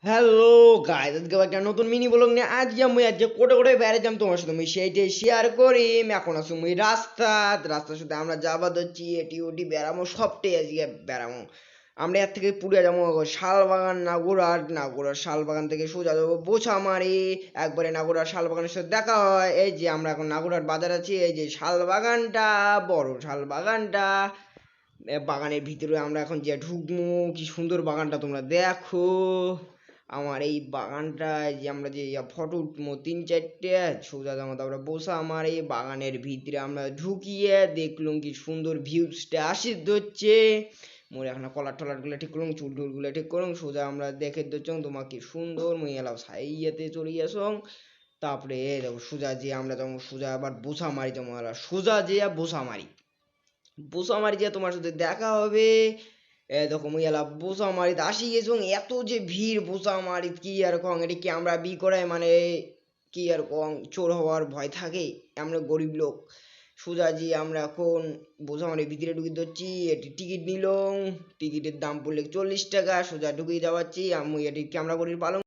Hello guys, আজকে একটা নতুন মিনি ব্লগ নিয়ে আজকে কোটে কোটে বেড়ে যাম তোমার সাথে আমি সেইটাই শেয়ার করি। এখন আছো মুই রাস্তার সাথে আমরা যাবা ধরছি এটি ওটি বেড়ামো সবটাই আজকে বেড়ামো। আমরা এর থেকে পুড়ে যাবো শালবাগান নাগুরার শালবাগান থেকে সোজা যাবো বোছামারি। একবারে নাগুরার শালবাগানের সাথে দেখা হয়। এই যে আমরা এখন নাগুরার বাজার আছি, এই যে শালবাগানটা, বড় শালবাগানটা। বাগানের ভিতরে আমরা এখন যে ঢুকবো, কি সুন্দর বাগানটা তোমরা দেখো। আমার এই বাগানটায় যে আমরা যে ফটো উঠবো তিন চারটে সোজা জামা তারপরে বসা আমার এই বাগানের ভিতরে আমরা ঢুকিয়ে দেখলুম কি সুন্দর ভিউজটা আসি ধরছে। মোর এখন কলার টলার গুলো ঠিক করুন, চুল টুল গুলো ঠিক করুন, সোজা আমরা দেখে ধরছং তোমাকে সুন্দর মুই এলাম সাইয়াতে চলে আসং। তারপরে দেখো সোজা যে আমরা যেমন সোজা আবার বসা মারি, যেমন সোজা যে বসা মারি, বোসামারি যে তোমার সাথে দেখা হবে। এরকম এলা বোসামারিতে আসি গেছ, এত যে ভিড় বোসামারিত কি আর কং, এটা কি আমরা বি করাই মানে কি আর কং, চোর হওয়ার ভয় থাকে, আমরা গরিব লোক। সোজা যে আমরা এখন বোসামারির ভিতরে ঢুকে ধরছি, এটি টিকিট নিলাম। টিকিটের দাম পড়লে 40 টাকা, সোজা ঢুকে যাওয়াচ্ছি আমি এটি ক্যামেরা করি পালং।